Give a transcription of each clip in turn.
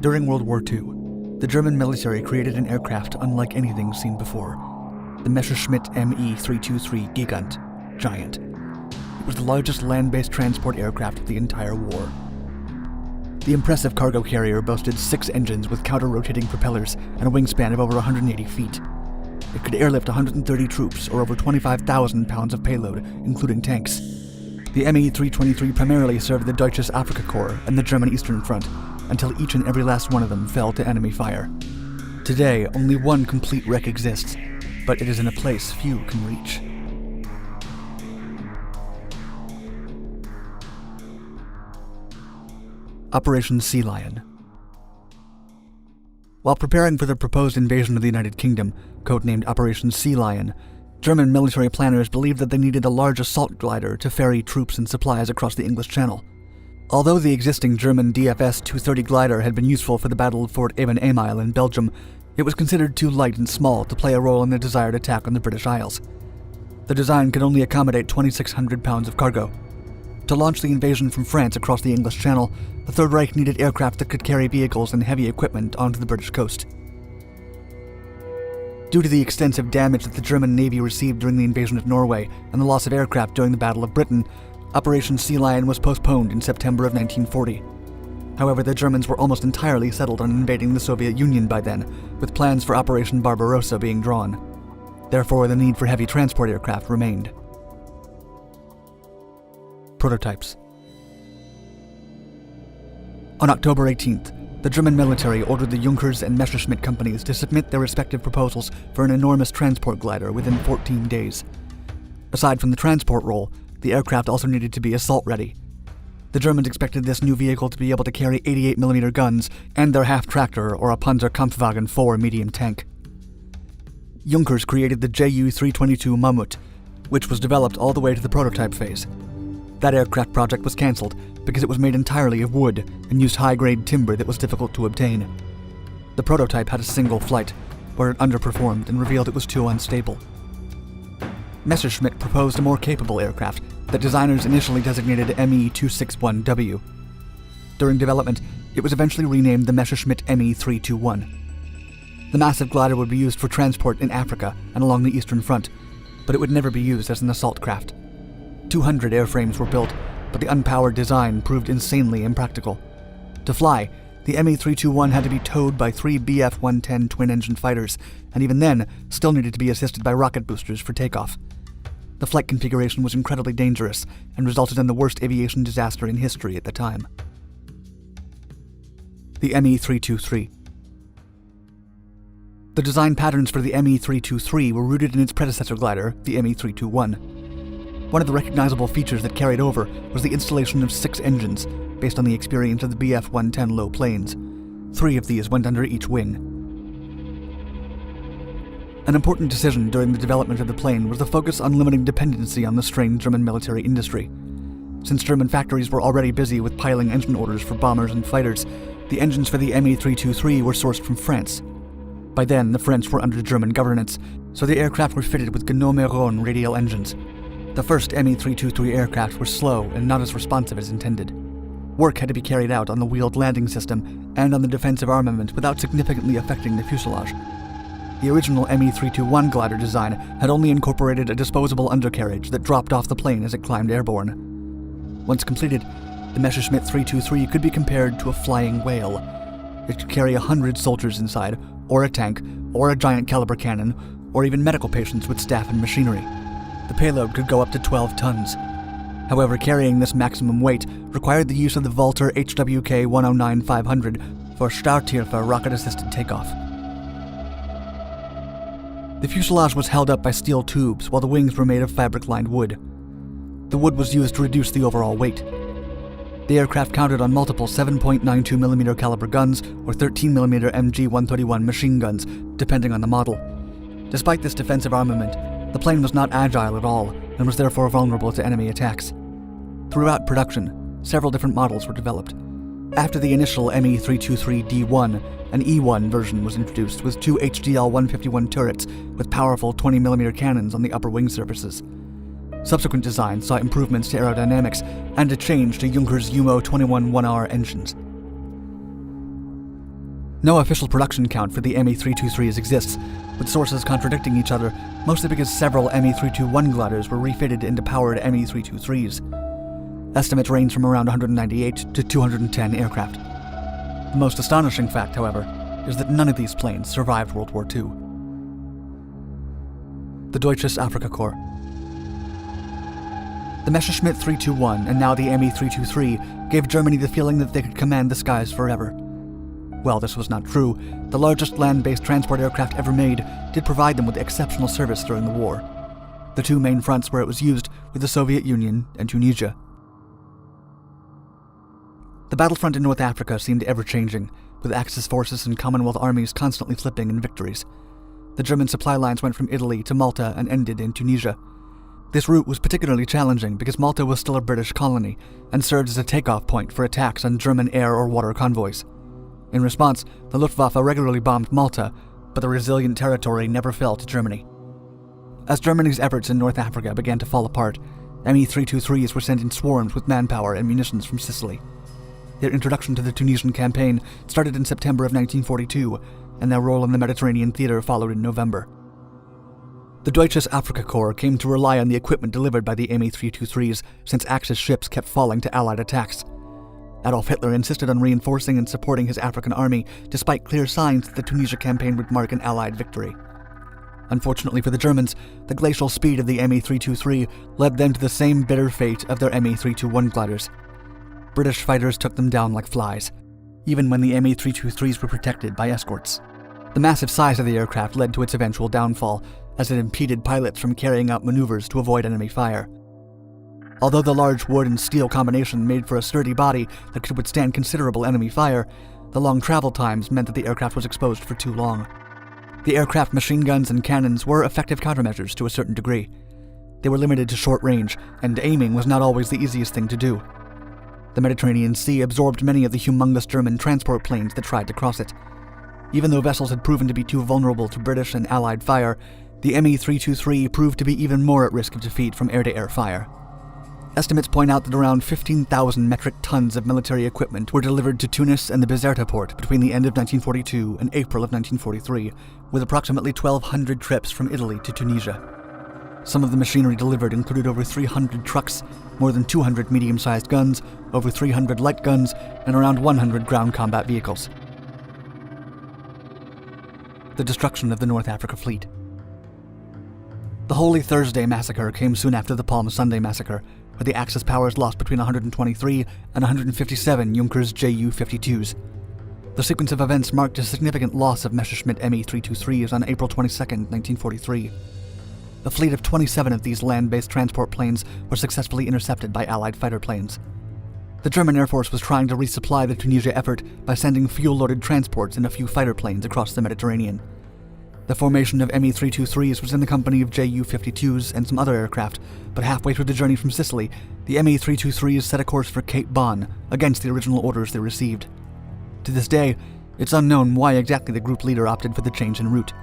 During World War II, the German military created an aircraft unlike anything seen before, the Messerschmitt Me 323 Gigant, Giant. It was the largest land-based transport aircraft of the entire war. The impressive cargo carrier boasted 6 engines with counter-rotating propellers and a wingspan of over 180 feet. It could airlift 130 troops, or over 25,000 pounds of payload, including tanks. The Me 323 primarily served the Deutsches Afrika Korps and the German Eastern Front, until each and every last one of them fell to enemy fire. Today, only one complete wreck exists, but it is in a place few can reach. Operation Sea Lion. While preparing for the proposed invasion of the United Kingdom, codenamed Operation Sea Lion, German military planners believed that they needed a large assault glider to ferry troops and supplies across the English Channel. Although the existing German DFS-230 glider had been useful for the Battle of Fort Even-Emael in Belgium, it was considered too light and small to play a role in the desired attack on the British Isles. The design could only accommodate 2,600 pounds of cargo. To launch the invasion from France across the English Channel, the Third Reich needed aircraft that could carry vehicles and heavy equipment onto the British coast. Due to the extensive damage that the German Navy received during the invasion of Norway and the loss of aircraft during the Battle of Britain, Operation Sea Lion was postponed in September of 1940. However, the Germans were almost entirely settled on invading the Soviet Union by then, with plans for Operation Barbarossa being drawn. Therefore, the need for heavy transport aircraft remained. Prototypes. On October 18th, the German military ordered the Junkers and Messerschmitt companies to submit their respective proposals for an enormous transport glider within 14 days. Aside from the transport role, the aircraft also needed to be assault-ready. The Germans expected this new vehicle to be able to carry 88mm guns and their half-tractor or a Panzerkampfwagen 4 medium tank. Junkers created the Ju-322 Mammut, which was developed all the way to the prototype phase. That aircraft project was cancelled because it was made entirely of wood and used high-grade timber that was difficult to obtain. The prototype had a single flight, where it underperformed and revealed it was too unstable. Messerschmitt proposed a more capable aircraft that designers initially designated Me-261W. During development, it was eventually renamed the Messerschmitt Me-321. The massive glider would be used for transport in Africa and along the Eastern Front, but it would never be used as an assault craft. 200 airframes were built, but the unpowered design proved insanely impractical. To fly, the Me-321 had to be towed by 3 Bf-110 twin-engine fighters, and even then, still needed to be assisted by rocket boosters for takeoff. The flight configuration was incredibly dangerous, and resulted in the worst aviation disaster in history at the time. The Me-323. The design patterns for the Me-323 were rooted in its predecessor glider, the Me-321. One of the recognizable features that carried over was the installation of 6 engines, based on the experience of the Bf-110 low planes. 3 of these went under each wing. An important decision during the development of the plane was the focus on limiting dependency on the strained German military industry. Since German factories were already busy with piling engine orders for bombers and fighters, the engines for the Me-323 were sourced from France. By then, the French were under German governance, so the aircraft were fitted with Gnome-Rhone radial engines. The first Me-323 aircraft were slow and not as responsive as intended. Work had to be carried out on the wheeled landing system and on the defensive armament without significantly affecting the fuselage. The original Me-321 glider design had only incorporated a disposable undercarriage that dropped off the plane as it climbed airborne. Once completed, the Messerschmitt 323 could be compared to a flying whale. It could carry 100 soldiers inside, or a tank, or a giant caliber cannon, or even medical patients with staff and machinery. The payload could go up to 12 tons. However, carrying this maximum weight required the use of the Walter HWK 109-500 for Starthilfe rocket-assisted takeoff. The fuselage was held up by steel tubes while the wings were made of fabric-lined wood. The wood was used to reduce the overall weight. The aircraft counted on multiple 7.92mm caliber guns or 13mm MG-131 machine guns, depending on the model. Despite this defensive armament, the plane was not agile at all and was therefore vulnerable to enemy attacks. Throughout production, several different models were developed. After the initial Me-323D1, an E1 version was introduced with 2 HDL-151 turrets with powerful 20mm cannons on the upper wing surfaces. Subsequent designs saw improvements to aerodynamics and a change to Junkers Jumo 21-1R engines. No official production count for the Me-323s exists, with sources contradicting each other, mostly because several Me-321 gliders were refitted into powered Me-323s. Estimates range from around 198 to 210 aircraft. The most astonishing fact, however, is that none of these planes survived World War II. The Deutsches Afrikakorps. The Messerschmitt 321 and now the Me-323 gave Germany the feeling that they could command the skies forever. While this was not true, the largest land-based transport aircraft ever made did provide them with exceptional service during the war. The two main fronts where it was used were the Soviet Union and Tunisia. The battlefront in North Africa seemed ever-changing, with Axis forces and Commonwealth armies constantly flipping in victories. The German supply lines went from Italy to Malta and ended in Tunisia. This route was particularly challenging because Malta was still a British colony and served as a takeoff point for attacks on German air or water convoys. In response, the Luftwaffe regularly bombed Malta, but the resilient territory never fell to Germany. As Germany's efforts in North Africa began to fall apart, Me-323s were sent in swarms with manpower and munitions from Sicily. Their introduction to the Tunisian campaign started in September of 1942, and their role in the Mediterranean theater followed in November. The Deutsches Afrikakorps came to rely on the equipment delivered by the Me-323s since Axis ships kept falling to Allied attacks. Adolf Hitler insisted on reinforcing and supporting his African army despite clear signs that the Tunisia campaign would mark an Allied victory. Unfortunately for the Germans, the glacial speed of the Me-323 led them to the same bitter fate of their Me-321 gliders. British fighters took them down like flies, even when the Me-323s were protected by escorts. The massive size of the aircraft led to its eventual downfall, as it impeded pilots from carrying out maneuvers to avoid enemy fire. Although the large wood and steel combination made for a sturdy body that could withstand considerable enemy fire, the long travel times meant that the aircraft was exposed for too long. The aircraft machine guns and cannons were effective countermeasures to a certain degree. They were limited to short range, and aiming was not always the easiest thing to do. The Mediterranean Sea absorbed many of the humongous German transport planes that tried to cross it. Even though vessels had proven to be too vulnerable to British and Allied fire, the Me-323 proved to be even more at risk of defeat from air-to-air fire. Estimates point out that around 15,000 metric tons of military equipment were delivered to Tunis and the Bizerta port between the end of 1942 and April of 1943, with approximately 1,200 trips from Italy to Tunisia. Some of the machinery delivered included over 300 trucks, more than 200 medium-sized guns, over 300 light guns, and around 100 ground combat vehicles. The destruction of the North Africa fleet. The Holy Thursday massacre came soon after the Palm Sunday massacre, where the Axis powers lost between 123 and 157 Junkers Ju-52s. The sequence of events marked a significant loss of Messerschmitt Me-323s on April 22, 1943. A fleet of 27 of these land-based transport planes were successfully intercepted by Allied fighter planes. The German Air Force was trying to resupply the Tunisia effort by sending fuel-loaded transports in a few fighter planes across the Mediterranean. The formation of Me-323s was in the company of Ju-52s and some other aircraft, but halfway through the journey from Sicily, the Me-323s set a course for Cape Bon against the original orders they received. To this day, it's unknown why exactly the group leader opted for the change in route.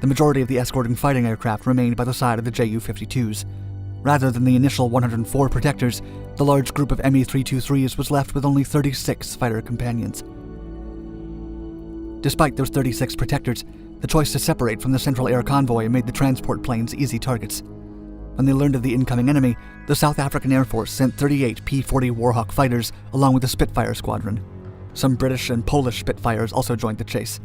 The majority of the escorting fighting aircraft remained by the side of the Ju-52s. Rather than the initial 104 protectors, the large group of Me-323s was left with only 36 fighter companions. Despite those 36 protectors, the choice to separate from the Central Air Convoy made the transport planes easy targets. When they learned of the incoming enemy, the South African Air Force sent 38 P-40 Warhawk fighters along with the Spitfire squadron. Some British and Polish Spitfires also joined the chase.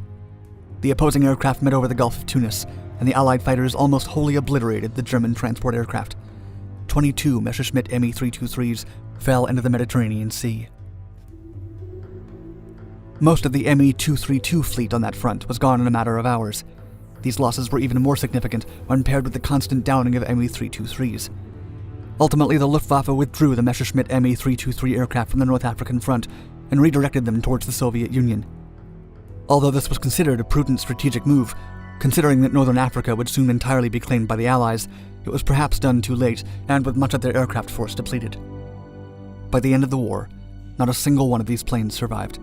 The opposing aircraft met over the Gulf of Tunis, and the Allied fighters almost wholly obliterated the German transport aircraft. 22 Messerschmitt Me-323s fell into the Mediterranean Sea. Most of the Me-232 fleet on that front was gone in a matter of hours. These losses were even more significant when paired with the constant downing of Me-323s. Ultimately, the Luftwaffe withdrew the Messerschmitt Me-323 aircraft from the North African front and redirected them towards the Soviet Union. Although this was considered a prudent strategic move, considering that Northern Africa would soon entirely be claimed by the Allies, it was perhaps done too late and with much of their aircraft force depleted. By the end of the war, not a single one of these planes survived.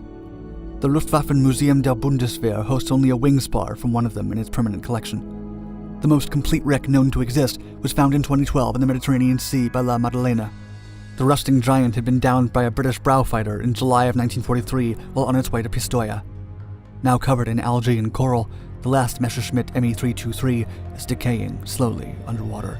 The Luftwaffe Museum der Bundeswehr hosts only a wing spar from one of them in its permanent collection. The most complete wreck known to exist was found in 2012 in the Mediterranean Sea by La Maddalena. The rusting giant had been downed by a British Brau fighter in July of 1943 while on its way to Pistoia. Now covered in algae and coral, the last Messerschmitt Me 323 is decaying slowly underwater.